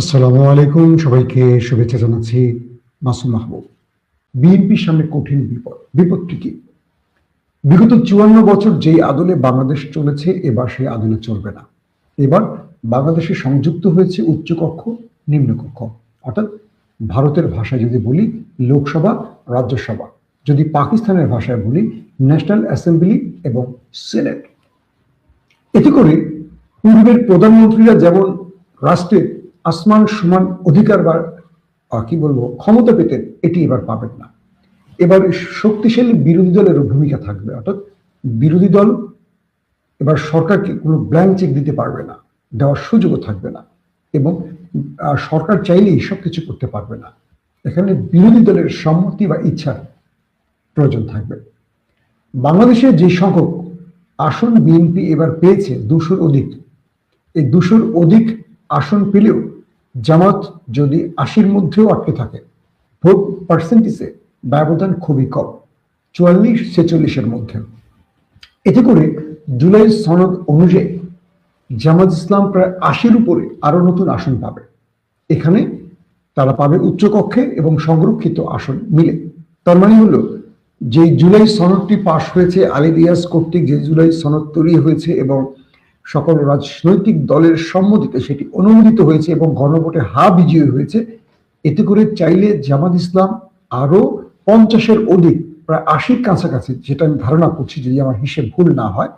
আসসালামু আলাইকুম, সবাইকে শুভেচ্ছা জানাচ্ছি। মাসুম মাহবুব। বিএনপির সামনে কঠিন বিপদ। বিপদটি কি? বিগত ৫৪ বছর যেই আদলে বাংলাদেশ চলেছে, এবার সেই আদলে চলবে না। এবার বাংলাদেশে সংযুক্ত হয়েছে উচ্চকক্ষ, নিম্নকক্ষ। অর্থাৎ ভারতের ভাষায় যদি বলি লোকসভা, রাজ্যসভা। যদি পাকিস্তানের ভাষায় বলি ন্যাশনাল অ্যাসেম্বলি এবং সিনেট। এতে করে পূর্বের প্রধানমন্ত্রীরা যেমন রাষ্ট্রের আসমান সমান অধিকার বা কি বলবো ক্ষমতা পেতেন, এটি এবার পাবেন না। এবার শক্তিশালী বিরোধী দলের ভূমিকা থাকবে। অর্থাৎ বিরোধী দল এবার সরকারকে কোনো ব্ল্যাঙ্ক চেক দিতে পারবে না, দেওয়ার সুযোগও থাকবে না, এবং সরকার চাইলেই সবকিছু করতে পারবে না। এখানে বিরোধী দলের সম্মতি বা ইচ্ছার প্রয়োজন থাকবে। বাংলাদেশে যে সংখ্যক আসন বিএনপি এবার পেয়েছে ২০০-র অধিক, এই ২০০-র অধিক আসন পেলেও জামাত যদি ৮০-র মধ্যেও আটকে থাকে, ভোট পার্সেন্টেজে ব্যবধান খুবই কম, ৪৪-৪৬-এর মধ্যে। এতে করে জুলাই সনদ অনুযায়ী জামাত ইসলাম প্রায় ৮০-র উপরে আরো নতুন আসন পাবে। এখানে তারা পাবে উচ্চকক্ষে এবং সংরক্ষিত আসন মিলে। তার মানে হলো যে জুলাই সনদটি পাশ হয়েছে, আলী রিয়াজ কর্তৃক যে জুলাই সনদ তৈরি হয়েছে এবং সকল রাজনৈতিক দলের সম্মতিতে সেটি অনুমোদিত হয়েছে এবং গণভোটে হা বিজয়ী হয়েছে। এতে করে চাইলে জামাত ইসলাম আরো ৫০-এর অধিক, প্রায় ৮০-র কাছাকাছি, যেটা আমি ধারণা করছি, যদি আমার হিসেব ভুল না হয়,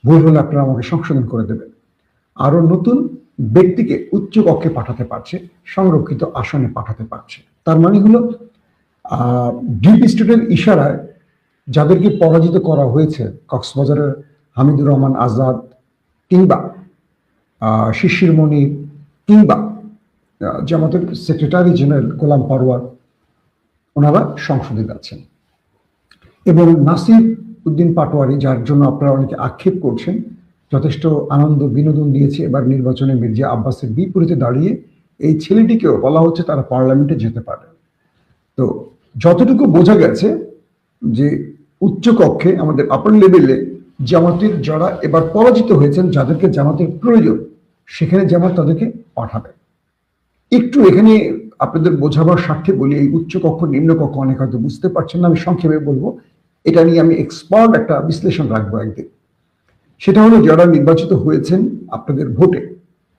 ভুল হলে আপনারা আমাকে সংশোধন করে দেবেন, আরো নতুন ব্যক্তিকে উচ্চ কক্ষে পাঠাতে পারছে, সংরক্ষিত আসনে পাঠাতে পারছে। তার মানে হলো ডিপ স্টেটের ইশারায় যাদেরকে পরাজিত করা হয়েছে, কক্সবাজারের হামিদুর রহমান আজাদ কিংবা শিশির মনির কিংবা জামাতের সেক্রেটারি জেনারেল গোলাম পারওয়ার, ওনারা সংসদে যাচ্ছেন। এবং নাসির উদ্দিন পাটোয়ারি, যার জন্য আপনারা অনেকে আক্ষেপ করছেন, যথেষ্ট আনন্দ বিনোদন দিয়েছে এবার নির্বাচনে মির্জা আব্বাসের বিপরীতে দাঁড়িয়ে, এই ছেলেটিকেও বলা হচ্ছে তারা পার্লামেন্টে যেতে পারে। তো যতটুকু বোঝা গেছে যে উচ্চ কক্ষে আমাদের আপার লেভেলে জামাতের যারা এবার পরাজিত হয়েছেন, যাদেরকে জামাতের প্রয়োজন, সেখানে জামাত তাদেরকে পাঠাবে। একটু এখানে আপনাদের বোঝাবার স্বার্থে বলি, এই উচ্চ কক্ষ নিম্ন কক্ষ অনেক হয়তো বুঝতে পারছেন না, আমি সংক্ষেপে বলবো। এটা নিয়ে আমি এক্সপার্ট একটা বিশ্লেষণ রাখবো একদিন। সেটা হলো যারা নির্বাচিত হয়েছেন আপনাদের ভোটে,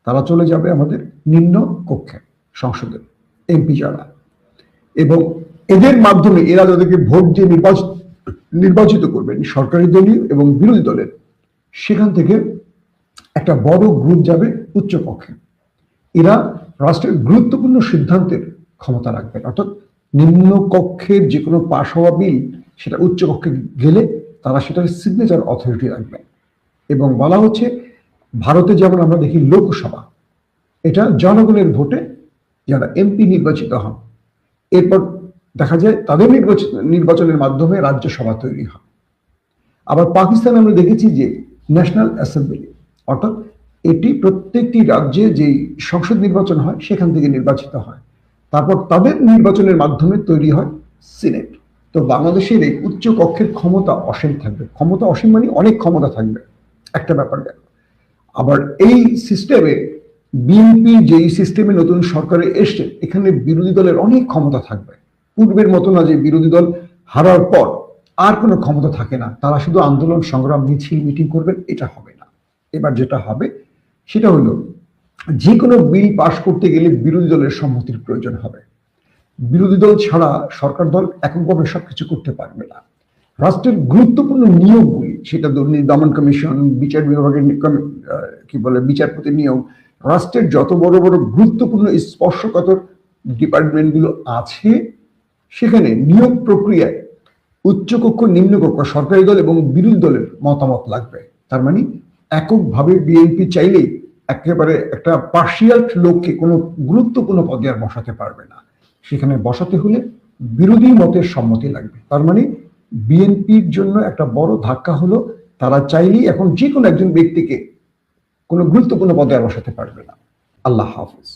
তারা চলে যাবে আমাদের নিম্ন কক্ষে, সংসদের এমপি যারা, এবং এদের মাধ্যমে এরা যাদেরকে ভোট দিয়ে নির্বাচিত করবেন, সরকারি দলীয় এবং বিরোধী দলের, সেখান থেকে একটা বড় গ্রুপ যাবে উচ্চ কক্ষে। এরা রাষ্ট্রের গুরুত্বপূর্ণ সিদ্ধান্তের ক্ষমতা রাখবেন। অর্থাৎ নিম্ন কক্ষের যে কোনো পাশ হওয়া বিল সেটা উচ্চ কক্ষে গেলে তারা সেটার সিগনেচার অথরিটি রাখবেন। এবং বলা হচ্ছে ভারতে যেমন আমরা দেখি লোকসভা, এটা জনগণের ভোটে যারা এমপি নির্বাচিত হন, এরপর দেখা যায় তাদের নির্বাচনের মাধ্যমে রাজ্যসভা তৈরি হয়। আবার পাকিস্তানে আমরা দেখেছি যে ন্যাশনাল অ্যাসেম্বলি, অর্থাৎ এটি প্রত্যেকটি রাজ্যে যেই সংসদ নির্বাচন হয় সেখান থেকে নির্বাচিত হয়, তারপর তাদের নির্বাচনের মাধ্যমে তৈরি হয় সিনেট। তো বাংলাদেশের এই উচ্চ কক্ষের ক্ষমতা অসীম থাকবে। ক্ষমতা অসীম মানে অনেক ক্ষমতা থাকবে, একটা ব্যাপার গেল। আবার এই সিস্টেমে বিএনপি যেই সিস্টেমে নতুন সরকারে এসছে, এখানে বিরোধী দলের অনেক ক্ষমতা থাকবে। পূর্বের মতো না যে বিরোধী দল হারার পর আর কোনো ক্ষমতা থাকে না, তারা শুধু আন্দোলন সংগ্রাম মিছিল মিটিং করবেন, এটা হবে না। এবার যেটা হবে সেটা হলো যে কোনো বিল পাশ করতে গেলে বিরোধী দলের সম্মতির প্রয়োজন হবে। বিরোধী দল ছাড়া সরকার দল এককভাবে সবকিছু করতে পারবে না। রাষ্ট্রের গুরুত্বপূর্ণ নিয়োগগুলি, সেটা দুর্নীতি দমন কমিশন, বিচার বিভাগের বিচারপতি নিয়োগ, রাষ্ট্রের যত বড় বড় গুরুত্বপূর্ণ স্পর্শকাতর ডিপার্টমেন্টগুলো আছে, সেখানে নিয়োগ প্রক্রিয়ায় উচ্চকক্ষ নিম্নকক্ষ সরকারি দল এবং বিরোধী দলের মতামত লাগবে। তার মানে এককভাবে বিএনপি চাইলেই একেবারে একটা পার্সিয়াল লোককে কোনো গুরুত্বপূর্ণ পদে আর বসাতে পারবে না। সেখানে বসাতে হলে বিরোধী মতের সম্মতি লাগবে। তার মানে বিএনপির জন্য একটা বড় ধাক্কা হলো, তারা চাইলেই এখন যে কোনো একজন ব্যক্তিকে কোনো গুরুত্বপূর্ণ পদে আর বসাতে পারবে না। আল্লাহ হাফিজ।